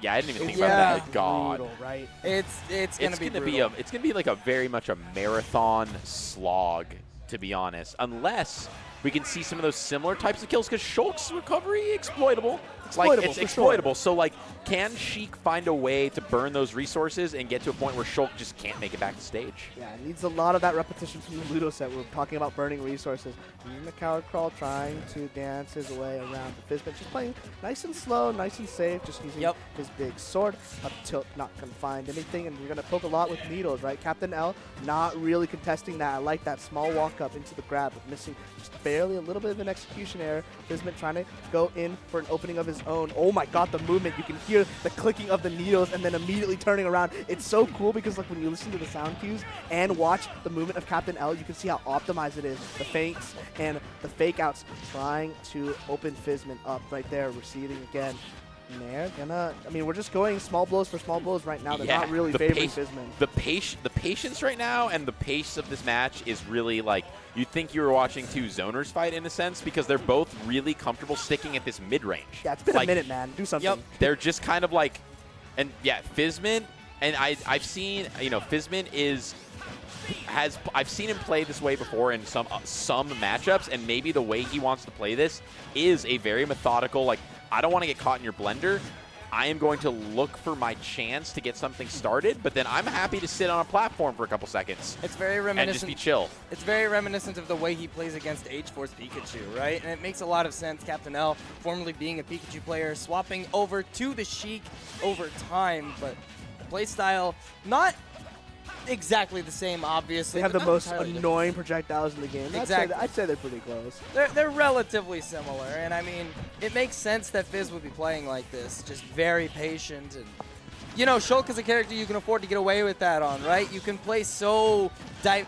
Yeah, I didn't even think about that. God. Brutal, right? It's gonna be like a very much a marathon slog, to be honest. Unless we can see some of those similar types of kills, because Shulk's recovery exploitable. It's exploitable. So like, can Sheik find a way to burn those resources and get to a point where Shulk just can't make it back to stage? Yeah, it needs a lot of that repetition from the Ludo set. We're talking about burning resources. Using the coward crawl, trying to dance his way around the Fizzmint. Just playing nice and slow, nice and safe, just using his big sword. Up tilt, not going to find anything, and you're going to poke a lot with needles, right? Captain L not really contesting that. I like that small walk up into the grab, but missing just barely a little bit of an execution error. Fizzmint trying to go in for an opening of his own. Oh my god, the movement. You can hear the clicking of the needles and then immediately turning around. It's so cool because like when you listen to the sound cues and watch the movement of Captain L, you can see how optimized it is. The feints and the fake outs trying to open Fizzmint up right there, receding again. Nair gonna, I mean, we're just going small blows for small blows right now. They're not really favoring Fizzmint. The patience right now and the pace of this match is really like, you'd think you were watching two zoners fight in a sense, because they're both really comfortable sticking at this mid-range. Yeah, it's been a minute, man. Do something. Yep. They're just kind of like, and yeah, Fizzmint, and I've seen, Fizzmint I've seen him play this way before in some matchups, and maybe the way he wants to play this is a very methodical, like, I don't want to get caught in your blender. I am going to look for my chance to get something started, but then I'm happy to sit on a platform for a couple seconds. It's very reminiscent. And just be chill. It's very reminiscent of the way he plays against H-Force Pikachu, right? And it makes a lot of sense. Captain L, formerly being a Pikachu player, swapping over to the Sheik over time, but playstyle not exactly the same, obviously. They have the most annoying projectiles in the game. Exactly. I'd say they're pretty close. They're relatively similar, and I mean, it makes sense that Fizz would be playing like this, just very patient. And Shulk is a character you can afford to get away with that on, right? You can play so the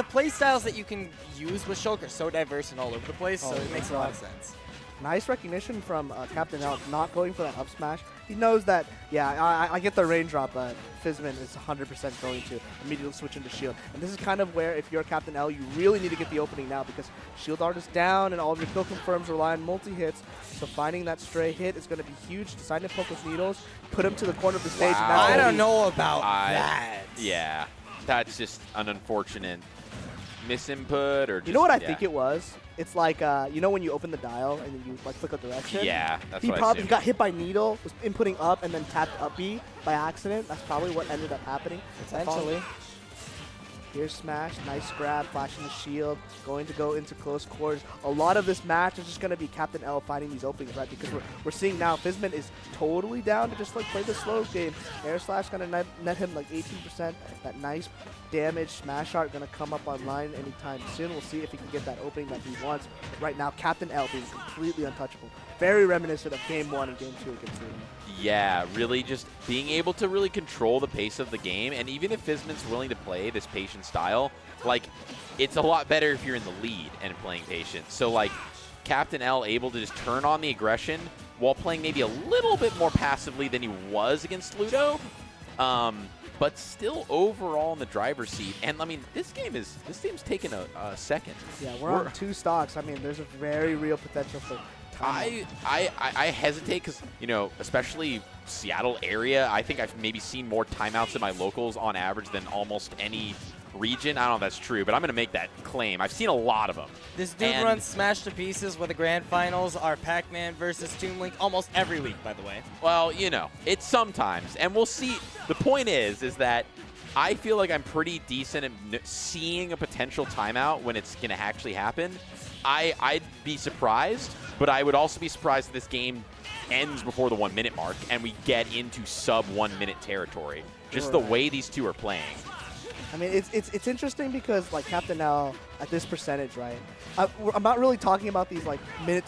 play styles that you can use with Shulk are so diverse and all over the place, so it makes a lot of sense. Nice recognition from Captain L, not going for that up smash. He knows that, yeah, I get the raindrop, but Fizzmint is 100% going to immediately switch into shield. And this is kind of where, if you're Captain L, you really need to get the opening now, because shield art is down and all of your kill confirms rely on multi-hits. So finding that stray hit is going to be huge. Deciding to poke with needles, put him to the corner of the stage. Wow. I don't know about that. Yeah, that's just an unfortunate misinput, or just, you know what I think it was? It's like, when you open the dial and then you like click a direction? Yeah, that's he what probably I assumed. got hit by needle, was inputting up, and then tapped up B by accident. That's probably what ended up happening. Potentially. Here's Smash, nice grab, flashing the shield, going to go into close quarters. A lot of this match is just going to be Captain L finding these openings, right? Because we're seeing now Fizzmint is totally down to just like play the slow game. Air Slash going to net him like 18%. That nice damage, Smash Art going to come up online anytime soon. We'll see if he can get that opening that he wants. Right now, Captain L being completely untouchable. Very reminiscent of Game 1 and Game 2 against Ludo. Yeah, really just being able to really control the pace of the game, and even if Fizzmint's willing to play this patient style, like, it's a lot better if you're in the lead and playing patient. So, like, Captain L able to just turn on the aggression while playing maybe a little bit more passively than he was against Ludo, but still overall in the driver's seat. And, I mean, this game's taken a second. Yeah, we're on 2 stocks. I mean, there's a very real potential for I hesitate because, especially Seattle area, I think I've maybe seen more timeouts in my locals on average than almost any region. I don't know if that's true, but I'm going to make that claim. I've seen a lot of them. This dude runs Smash to Pieces, where the grand finals are Pac-Man versus Toon Link almost every week, by the way. Well, it's sometimes, and we'll see. The point is that I feel like I'm pretty decent at seeing a potential timeout when it's going to actually happen. I'd be surprised, but I would also be surprised if this game ends before the 1 minute mark and we get into sub 1 minute territory. Just the way these two are playing. I mean, it's interesting because like Captain L at this percentage, right? I'm not really talking about these like these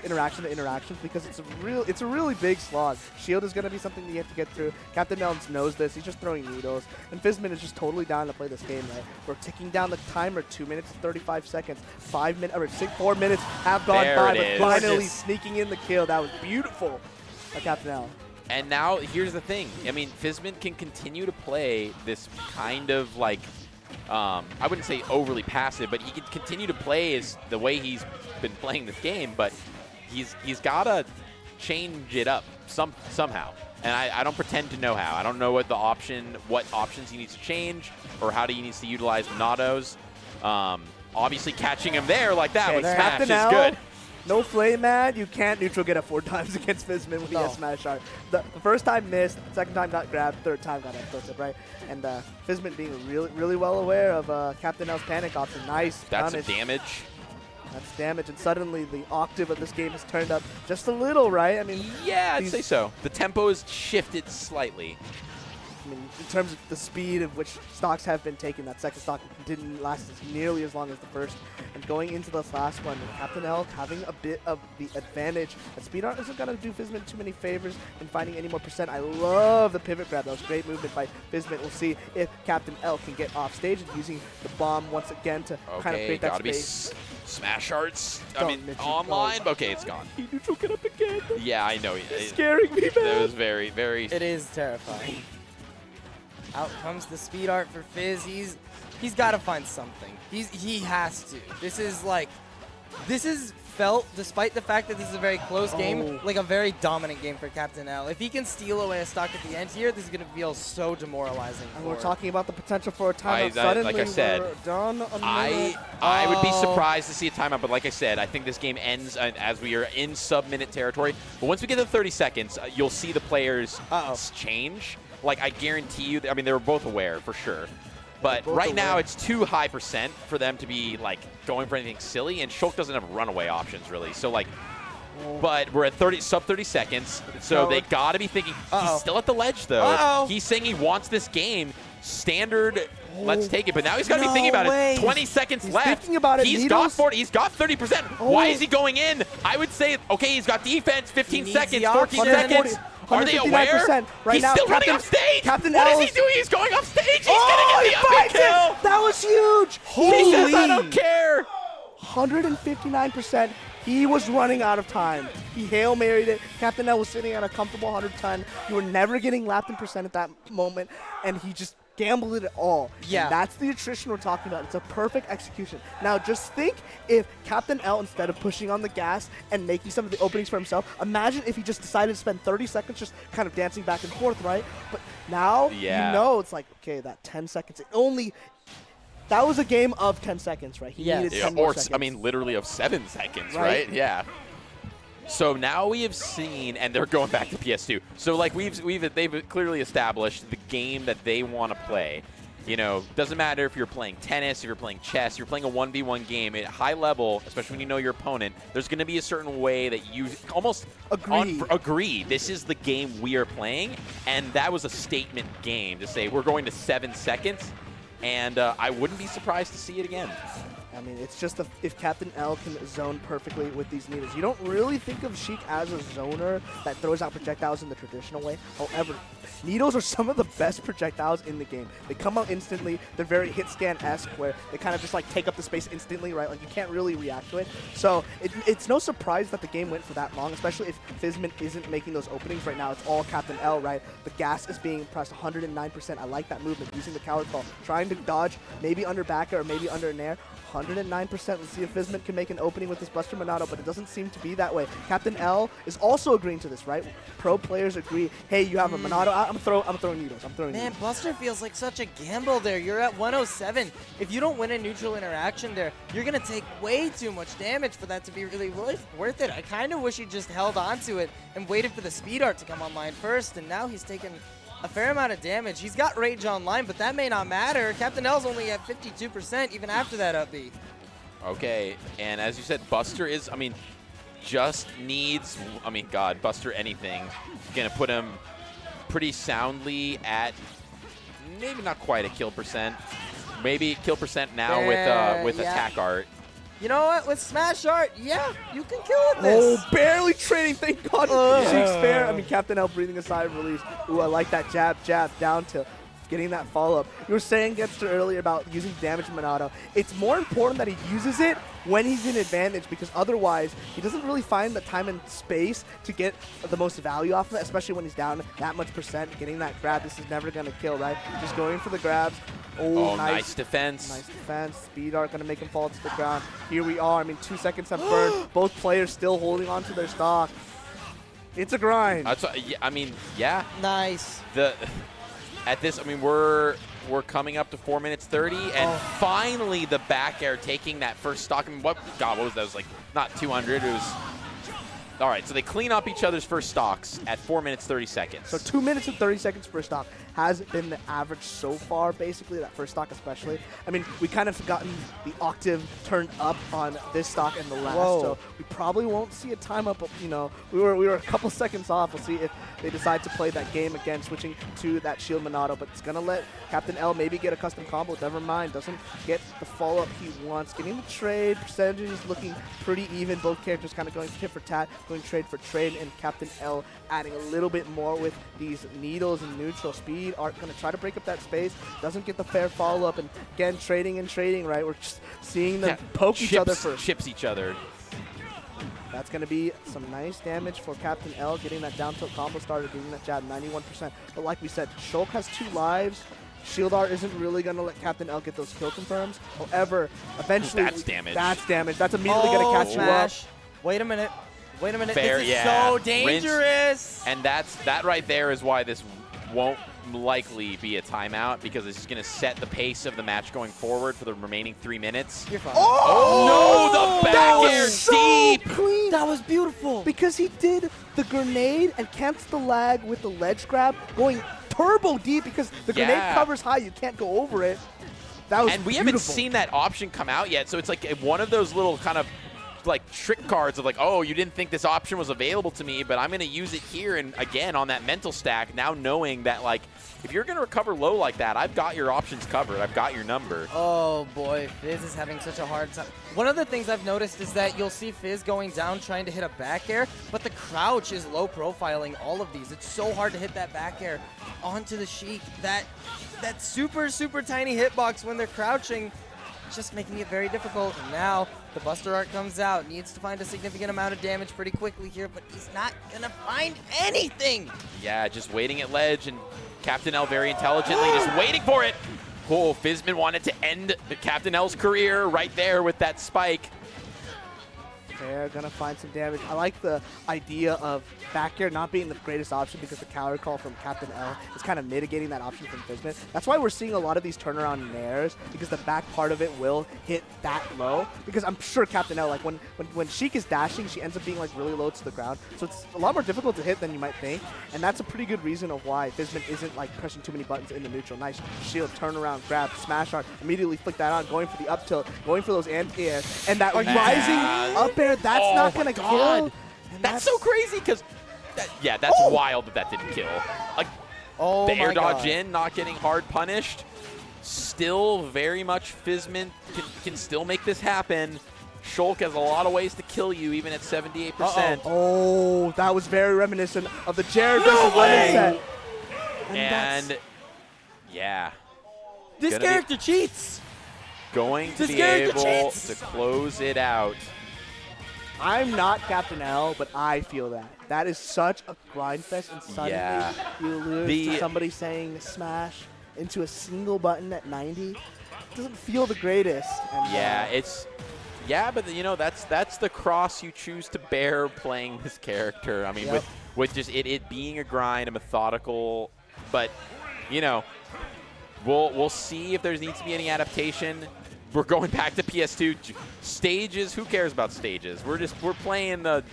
interaction to interactions, because it's a really big slog. Shield is going to be something that you have to get through. Captain L knows this. He's just throwing needles, and Fizzmint is just totally down to play this game, right? We're ticking down the timer. 2 minutes and 35 seconds. 4 minutes have gone by, but finally sneaking in the kill. That was beautiful by Captain L. And now, here's the thing. I mean, Fizzmint can continue to play this kind of like, I wouldn't say overly passive, but he can continue to play the way he's been playing this game, but he's got to change it up somehow. And I don't pretend to know how. I don't know what options he needs to change or how he needs to utilize Monados. Obviously, catching him there like that with Smash is good. No flame man, you can't neutral get up 4 times against Fizzmint when he has Smash Art. The first time missed, second time got grabbed, third time got up tilted, right? And Fizzmint being really well aware of Captain L's panic option. Nice That's damage. damage. That's damage, and suddenly the octave of this game has turned up just a little, right? I mean, yeah, I'd say so. The tempo has shifted slightly. I mean, in terms of the speed of which stocks have been taken, that second stock didn't last nearly as long as the first. And going into this last one, Captain L having a bit of the advantage. And speed art isn't going to do Fizzmint too many favors in finding any more percent. I love the pivot grab. That was great movement by Fizzmint. We'll see if Captain L can get off stage and using the bomb once again to kind of create that space. Smash Arts. I mean, online. Okay, it's gone. He neutral get up again. Yeah, I know. It's scaring me, man. That was very. It is terrifying. Out comes the speed art for Fizz. He's got to find something. He has to. This is felt, despite the fact that this is a very close game, like a very dominant game for Captain L. If he can steal away a stock at the end here, this is going to feel so demoralizing. And we're talking about the potential for a timeout. Suddenly, like I said, we're done I would be surprised to see a timeout, but like I said, I think this game ends as we are in sub-minute territory. But once we get to 30 seconds, you'll see the players change. Like, I guarantee you, I mean, they were both aware, for sure. But right now, it's too high percent for them to be, like, going for anything silly, and Shulk doesn't have runaway options, really. So, like, but we're at sub 30 seconds, so they got to be thinking, he's still at the ledge, though. He's saying he wants this game standard. Let's take it. But now he's got to be thinking about it. 20 seconds left. Thinking about it. He's got 40. He's got 30%. Why is he going in? I would say, okay, he's got defense. 15 seconds. 14 seconds. Are they aware? Right he's now, still running off stage. Captain what L is he doing? He's going off stage. He's going to get the epic kill. That was huge. He says, I don't care. 159%. He was running out of time. He Hail Married it. Captain L was sitting at a comfortable 110. You were never getting lapped in percent at that moment, and he just gambled it all. Yeah. And that's the attrition we're talking about. It's a perfect execution. Now, just think if Captain L, instead of pushing on the gas and making some of the openings for himself, imagine if he just decided to spend 30 seconds just kind of dancing back and forth, right? But now, you know, it's like, okay, that 10 seconds, that was a game of 10 seconds, right? He needed 10 more seconds. I mean, literally of 7 seconds, right? Yeah. So now we have seen, and they're going back to PS2. So like they've clearly established the game that they want to play. You know, doesn't matter if you're playing tennis, if you're playing chess, if you're playing a 1v1 game at high level, especially when you know your opponent. There's going to be a certain way that you almost agree. This is the game we are playing, and that was a statement game to say we're going to 7 seconds. And I wouldn't be surprised to see it again. I mean, it's just if Captain L can zone perfectly with these needles. You don't really think of Sheik as a zoner that throws out projectiles in the traditional way. However, needles are some of the best projectiles in the game. They come out instantly. They're very hit scan-esque where they kind of just like take up the space instantly, right? Like you can't really react to it. So it's no surprise that the game went for that long, especially if Fizzmint isn't making those openings right now. It's all Captain L, right? The gas is being pressed 109%. I like that movement, using the coward call, trying to dodge maybe under backer or maybe under nair. 109%. Let's see if Fizzmint can make an opening with this Buster Monado, but it doesn't seem to be that way. Captain L is also agreeing to this, right? Pro players agree, hey, you have a Monado out, I'm throwing needles. Man, Buster feels like such a gamble there. You're at 107. If you don't win a neutral interaction there, you're going to take way too much damage for that to be really worth it. I kind of wish he just held on to it and waited for the speed art to come online first, and now he's taken a fair amount of damage. He's got Rage online, but that may not matter. Captain L's only at 52% even after that up B. Okay, and as you said, Buster is, I mean, just needs, I mean, God, Buster anything. Gonna put him pretty soundly at maybe not quite a kill percent. Maybe kill percent now with attack art. You know what? With Smash Art, yeah, you can kill with this. Oh, barely trading. Thank God. Sheik's fair. I mean, Captain L breathing a sigh of relief. Ooh, I like that jab down to getting that follow-up. You were saying, Getster, earlier about using damage Monado. It's more important that he uses it when he's in advantage, because otherwise he doesn't really find the time and space to get the most value off of it, especially when he's down that much percent. Getting that grab, this is never going to kill, right? Just going for the grabs. Oh, nice defense. Nice defense. Speed art going to make him fall to the ground. Here we are. I mean, 2 seconds have burned. Both players still holding on to their stock. It's a grind. Yeah, I mean, yeah. Nice. At this, I mean, we're coming up to 4 minutes 30, and finally the back air taking that first stock. I mean, what was that? It was like not 200. It was. All right, so they clean up each other's first stocks at 4 minutes 30 seconds. So 2 minutes and 30 seconds per stock has been the average so far, basically, that first stock especially. I mean, we kind of gotten the octave turned up on this stock and the last, so we probably won't see a time up. You know, we were a couple seconds off. We'll see if they decide to play that game again, switching to that shield Monado, but it's going to let Captain L maybe get a custom combo. Never mind, doesn't get the follow-up he wants. Getting the trade, percentages looking pretty even. Both characters kind of going tit for tat, going trade for trade, and Captain L adding a little bit more with these needles and neutral speed. Art going to try to break up that space, doesn't get the fair follow-up, and again, trading and trading, right? We're just seeing them poke each other first. Chips each other. That's going to be some nice damage for Captain L, getting that down tilt combo started, getting that jab 91%. But like we said, Shulk has 2 lives. Shield Art isn't really going to let Captain L get those kill confirms. However, eventually... That's damage. That's damage. That's immediately going to catch smash. you up. Wait a minute. Wait a minute. Fair, this is so dangerous. And that right there is why this won't likely be a timeout, because it's going to set the pace of the match going forward for the remaining 3 minutes. You're fine. Oh, no, the back air deep. Clean. That was beautiful. Because he did the grenade and canceled the lag with the ledge grab, going turbo deep because the grenade covers high. You can't go over it. That was And we beautiful. haven't seen that option come out yet, so it's like one of those little kind of like trick cards of like, oh, you didn't think this option was available to me, but I'm going to use it here. And again, on that mental stack, now knowing that like, if you're going to recover low like that, I've got your options covered. I've got your number. Oh boy, Fizz is having such a hard time. One of the things I've noticed is that you'll see Fizz going down trying to hit a back air, but the crouch is low profiling all of these. It's so hard to hit that back air onto the Sheik. That super, super tiny hitbox when they're crouching, just making it very difficult. And now the Buster Art comes out, needs to find a significant amount of damage pretty quickly here, but he's not going to find anything. Yeah, just waiting at ledge, and Captain L very intelligently just waiting for it. Oh, Fizzmint wanted to end the Captain L's career right there with that spike. They're going to find some damage. I like the idea of back air not being the greatest option because the counter call from Captain L is kind of mitigating that option from Fizzmint. That's why we're seeing a lot of these turnaround nairs, because the back part of it will hit that low. Because I'm sure Captain L, like when Sheik is dashing, she ends up being like really low to the ground. So it's a lot more difficult to hit than you might think. And that's a pretty good reason of why Fizzmint isn't like pressing too many buttons in the neutral. Nice shield, turnaround, grab, smash art, immediately flick that on, going for the up tilt, going for those anti-air. And that rising up air, that's not going to kill. That's so crazy because, that's wild that didn't kill. Like, the air dodge in, not getting hard punished. Still very much Fizzmint can still make this happen. Shulk has a lot of ways to kill you, even at 78%. Oh, that was very reminiscent of the Jared versus Lemon set. And yeah. This character cheats. Going to be able to close it out. I'm not Captain L, but I feel that. That is such a grind fest, and suddenly you lose to somebody saying smash into a single button at 90. It doesn't feel the greatest. And, but you know, that's the cross you choose to bear playing this character. I mean, with just it being a grind, a methodical, but you know, we'll see if there needs to be any adaptation. We're going back to PS2 stages. Who cares about stages? We're playing the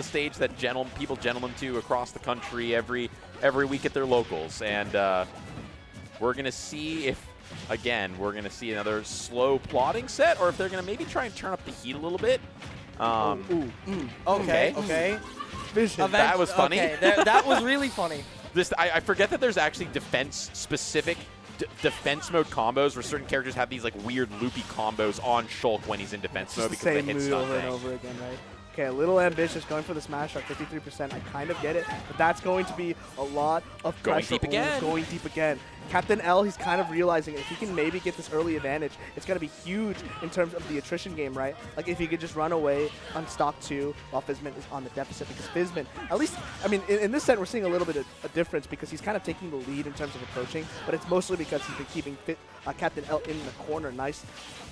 stage that people gentlemen to across the country every week at their locals, and we're gonna see if we're gonna see another slow plotting set, or if they're gonna maybe try and turn up the heat a little bit. Okay. Vision. That was funny. Okay, that was really funny. I forget that there's actually defense-specific defense mode combos where certain characters have these like weird loopy combos on Shulk when he's in defense mode because they hit stun over and over again, right? Okay, a little ambitious going for the smash shot, 53%. I kind of get it, but that's going to be a lot of going pressure. deep again. Going deep again. Captain L, he's kind of realizing if he can maybe get this early advantage, it's going to be huge in terms of the attrition game, right? Like if he could just run away on stock 2 while Fizzmint is on the deficit, because Fizzmint, at least, I mean, in this set we're seeing a little bit of a difference because he's kind of taking the lead in terms of approaching, but it's mostly because he's been keeping Captain L in the corner. Nice.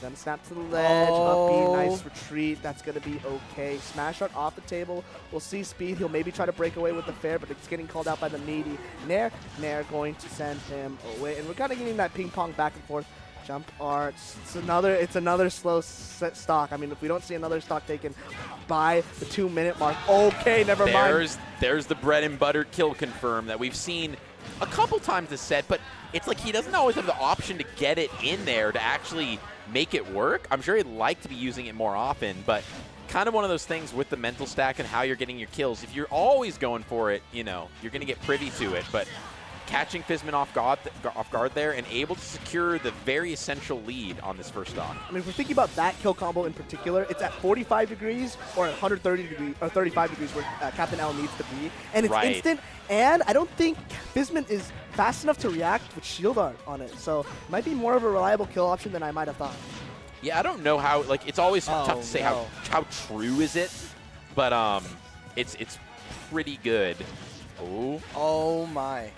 Gonna snap to the ledge, up B, nice retreat. That's gonna be okay. Smash art off the table. We'll see speed. He'll maybe try to break away with the fair, but it's getting called out by the meaty. Nair going to send him away. And we're kind of getting that ping pong back and forth. Jump arts. It's another slow stock. I mean, if we don't see another stock taken by the 2-minute mark, okay, never mind. There's the bread and butter kill confirm that we've seen a couple times this set, but it's like he doesn't always have the option to get it in there to actually make it work. I'm sure he'd like to be using it more often, but kind of one of those things with the mental stack and how you're getting your kills. If you're always going for it, you know, you're going to get privy to it, but catching Fizzmint off guard there and able to secure the very essential lead on this first stock. I mean, if we're thinking about that kill combo in particular, it's at 45 degrees or 130 degrees or 35 degrees where Captain L needs to be, and it's instant. And I don't think Fizzmint is fast enough to react with shield art on it, so it might be more of a reliable kill option than I might have thought. Yeah, I don't know how. Like, it's always tough to say how true is it, but it's pretty good. Oh my.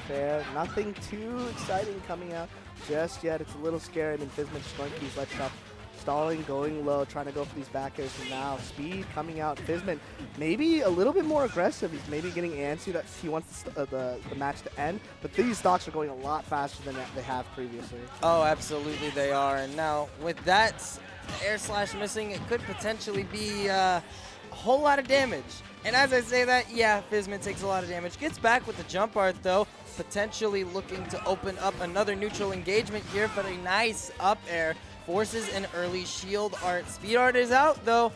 Fair. Nothing too exciting coming out just yet. It's a little scary. I mean, Fizzmint just going to these ledge traps, stalling, going low, trying to go for these back airs. And now speed coming out. Fizzmint maybe a little bit more aggressive. He's maybe getting antsy that he wants the match to end. But these stocks are going a lot faster than they have previously. Oh, absolutely they are. And now with that air slash missing, it could potentially be a whole lot of damage. And as I say that, yeah, Fizzmint takes a lot of damage. Gets back with the jump art, though, potentially looking to open up another neutral engagement here, but a nice up air forces an early shield art. Speed art is out, though.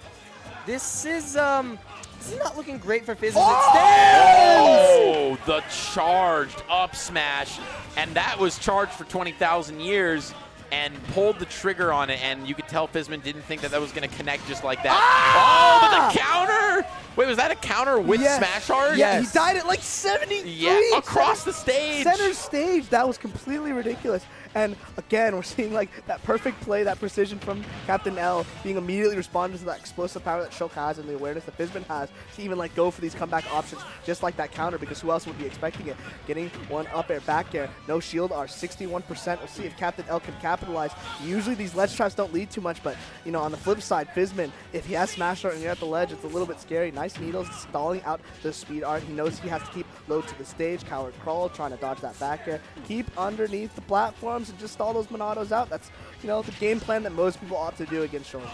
This is not looking great for Fizzmint. Oh, the charged up smash, and that was charged for 20,000 years. And pulled the trigger on it, and you could tell Fizzmint didn't think that was going to connect just like that. Oh, but the counter! Wait, was that a counter with smash art? Yeah, he died at like 73. Yeah, across the stage. Center stage. That was completely ridiculous. And again, we're seeing like that perfect play, that precision from Captain L being immediately responded to that explosive power that Shulk has and the awareness that Fizzmint has to even like go for these comeback options just like that counter, because who else would be expecting it? Getting one up air, back air, no shield R, 61%. We'll see if Captain L can capitalize. Usually these ledge traps don't lead too much, but you know, on the flip side, Fizzmint, if he has smash art and you're at the ledge, it's a little bit scary. Nice needles, stalling out the speed art. He knows he has to keep low to the stage, coward crawl, trying to dodge that back air, keep underneath the platforms and just stall those Monados out. That's, you know, the game plan that most people ought to do against Shulk.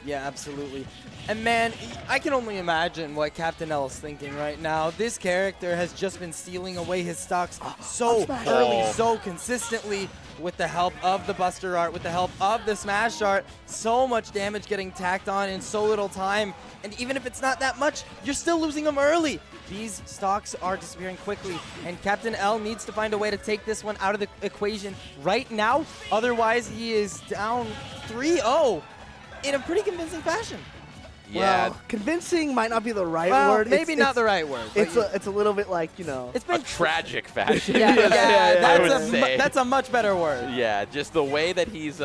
Yeah, absolutely. And man, I can only imagine what Captain L is thinking right now. This character has just been stealing away his stocks so early, so consistently, with the help of the Buster art, with the help of the Smash art. So much damage getting tacked on in so little time. And even if it's not that much, you're still losing them early. These stocks are disappearing quickly, and Captain L needs to find a way to take this one out of the equation right now. Otherwise, he is down 3-0 in a pretty convincing fashion. Yeah, well, convincing might not be the right word. Maybe not the right word. It's a little bit like, you know, it's been a tragic fashion. That's a much better word. Yeah, just the way that he's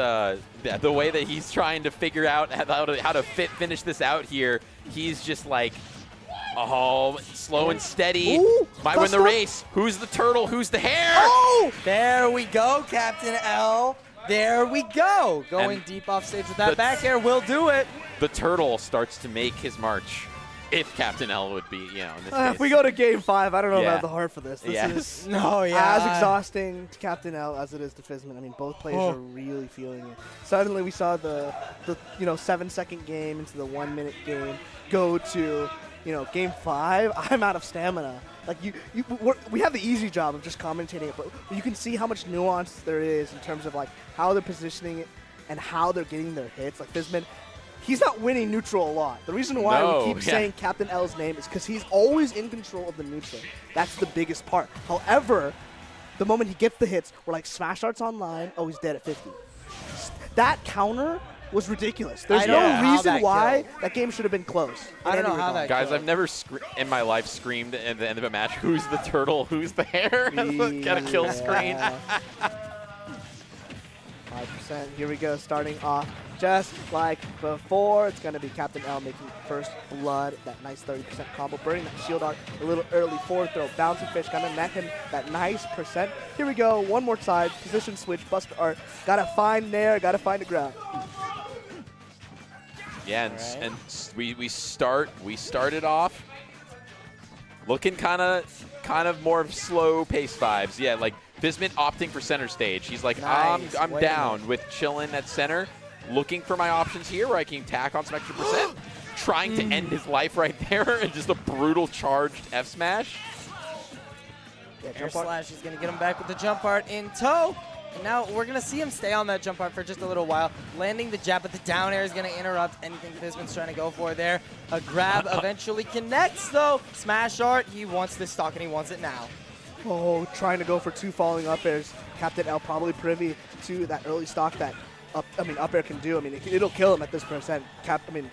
trying to figure out how to finish this out here. He's just like, oh, slow and steady. Ooh, might win the race. Who's the turtle? Who's the hare? Oh! There we go, Captain L. There we go. Going deep off stage with that back air will do it. The turtle starts to make his march. If Captain L would be, you know, in this case. If we go to Game 5, I don't know if I have the heart for this. This is as exhausting to Captain L as it is to Fizzmint. I mean, both players are really feeling it. Suddenly, we saw the 7-second game into the 1-minute game go to, you know, Game 5. I'm out of stamina. Like we have the easy job of just commentating it, but you can see how much nuance there is in terms of like how they're positioning it and how they're getting their hits. Like Fizzmint, he's not winning neutral a lot. The reason why we keep saying Captain L's name is because he's always in control of the neutral. That's the biggest part. However, the moment he gets the hits, we're like, smash arts online, oh, he's dead at 50. That counter was ridiculous. There's I no don't know how reason that why killed. that game should have been close. I don't in know any how regard. that Guys, killed. I've never in my life screamed at the end of a match, who's the turtle, who's the hare? Got a kill screen. 5%. Here we go, starting off just like before. It's going to be Captain L making first blood, that nice 30% combo, burning that shield art, a little early forward throw, bouncing fish, going to net him that nice percent. Here we go, one more side, position switch, buster art, got to find Nair, got to find the ground. Yeah, Right. and we started off looking kind of more of slow pace vibes. Yeah, like Fizzmint opting for center stage. He's like, Nice. I'm Wait a down minute. with chilling at center, looking for my options here where I can tack on some extra percent, trying to end his life right there, and just a brutal charged F smash. Yeah, Air jump art. slash is going to get him back with the jump art in tow. And now we're going to see him stay on that jump art for just a little while. Landing the jab, but the down air is going to interrupt anything Fizzmint's trying to go for there. A grab eventually connects, though. Smash art, he wants this stock, and he wants it now. Oh, trying to go for 2 falling up airs. Captain L probably privy to that early stock that up air can do. I mean, it'll kill him at this percent.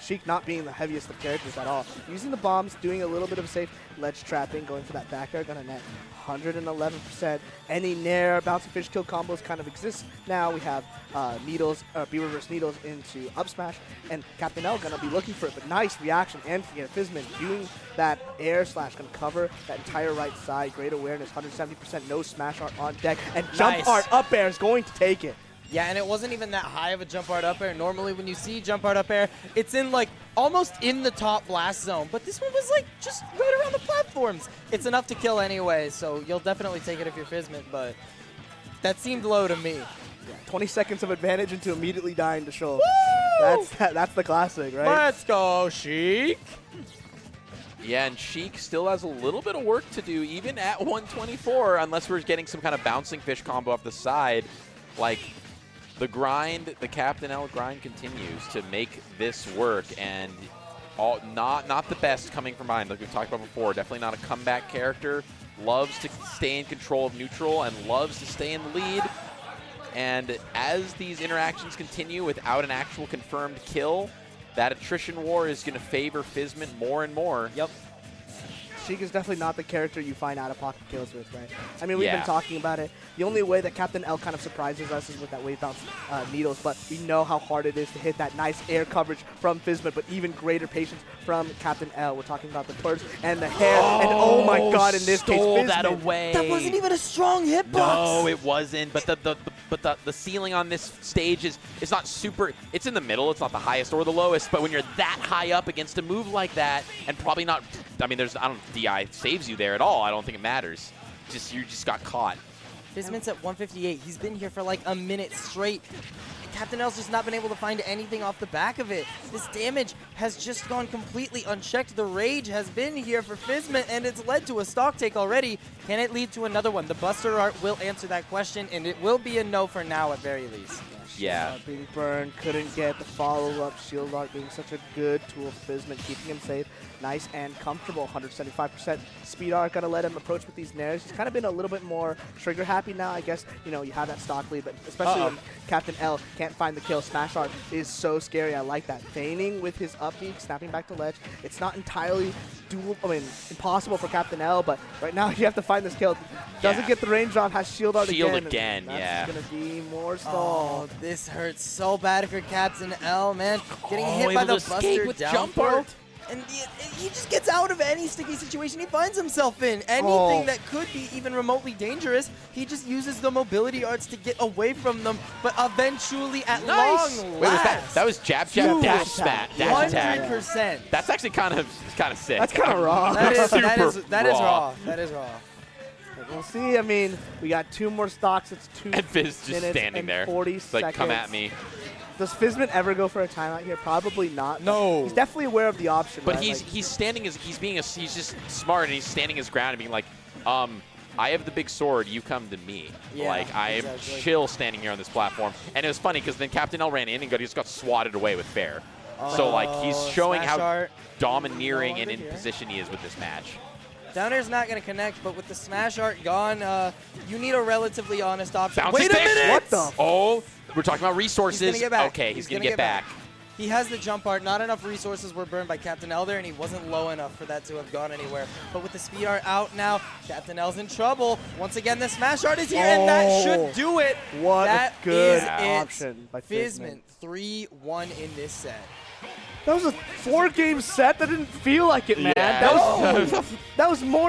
Sheik not being the heaviest of characters at all. Using the bombs, doing a little bit of safe ledge trapping, going for that back air, gonna net 111%. Any Nair bouncing fish kill combos kind of exist now. We have needles, B reverse needles into up smash, and Captain L gonna be looking for it. But nice reaction, and Fizzmint doing that air slash, gonna cover that entire right side. Great awareness, 170%, no smash art on deck, and jump Nice. art up air is going to take it. Yeah, and it wasn't even that high of a jump art up air. Normally when you see jump art up air, it's in like almost in the top blast zone. But this one was like just right around the platforms. It's enough to kill anyway, so you'll definitely take it if you're Fizzmint, but that seemed low to me. Yeah, 20 seconds of advantage into immediately dying to Shoal. Woo! That's the classic, right? Let's go, Sheik. Yeah, and Sheik still has a little bit of work to do, even at 124, unless we're getting some kind of bouncing fish combo off the side. Like, the grind, the Captain L grind continues to make this work, and not the best coming from behind, like we've talked about before. Definitely not a comeback character. Loves to stay in control of neutral and loves to stay in the lead. And as these interactions continue without an actual confirmed kill, that attrition war is going to favor Fizzmint more and more. Yep. Sheik is definitely not the character you find out-of-pocket kills with, right? I mean, we've Yeah. been talking about it. The only way that Captain L kind of surprises us is with that wave bounce needles, but we know how hard it is to hit that nice air coverage from Fizzmint, but even greater patience from Captain L. We're talking about the turds and the hair, and oh my god, in this case, stole that Fizzmint. away. That wasn't even a strong hitbox. No, it wasn't. But the ceiling on this stage is not super. It's in the middle. It's not the highest or the lowest. But when you're that high up against a move like that, and probably not. I mean, DI saves you there at all. I don't think it matters. You just got caught. Fizzmint's at 158. He's been here for like a minute straight. Captain L's just not been able to find anything off the back of it. This damage has just gone completely unchecked. The rage has been here for Fizzmint, and it's led to a stock take already. Can it lead to another one? The Buster Art will answer that question, and it will be a no for now at very least. Yeah. Being burned, couldn't get the follow-up. Shield Art being such a good tool for Fizzmint, keeping him safe, nice and comfortable. 175% speed art, gonna let him approach with these nairs. He's kind of been a little bit more trigger happy now, I guess. You know, you have that stock lead, but especially when Captain L can't find the kill. Smash art is so scary. I like that. Feigning with his up B, snapping back to ledge. It's not entirely impossible for Captain L, but right now you have to find this kill. Doesn't Yeah. get the range on, has shield art Shield again. again, That's yeah. gonna be more Oh, stall. this hurts so bad if you're Captain L, man. Getting hit by able the to escape Buster with down jump throw. art. And he just gets out of any sticky situation he finds himself in. Anything Oh. that could be even remotely dangerous, he just uses the mobility arts to get away from them. But eventually, at Nice. long Wait, last, that was jab, Dude. dash, spat, dash attack. 100%. That's actually kind of sick. That's kind of raw. That is Super that is raw. raw. That is raw. We'll see. I mean, we got 2 more stocks. It's 2 And Fizz just minutes standing and there. 40 It's like, seconds. come at me. Does Fizzmint ever go for a timeout here? Probably not. No. He's definitely aware of the option. But right? he's he's just smart, and he's standing his ground and being like, I have the big sword, you come to me. Yeah, like, I am exactly. chill standing here on this platform. And it was funny because then Captain L ran in and just got swatted away with fair. So, like, he's showing Smash how art. domineering No and in longer here. position he is with this match. Down air's not going to connect, but with the smash art gone, you need a relatively honest option. Bounce Wait a stick. minute! What the? Oh, we're talking about resources. He's gonna get back. Okay, he's going to get back. He has the jump art. Not enough resources were burned by Captain L there, and he wasn't low enough for that to have gone anywhere. But with the speed art out now, Captain L's in trouble. Once again, the smash art is here, and that should do it. What that a good is option by Fizzmint 3-1 in this set. That was a 4-game set. That didn't feel like it, man. Yeah. That was more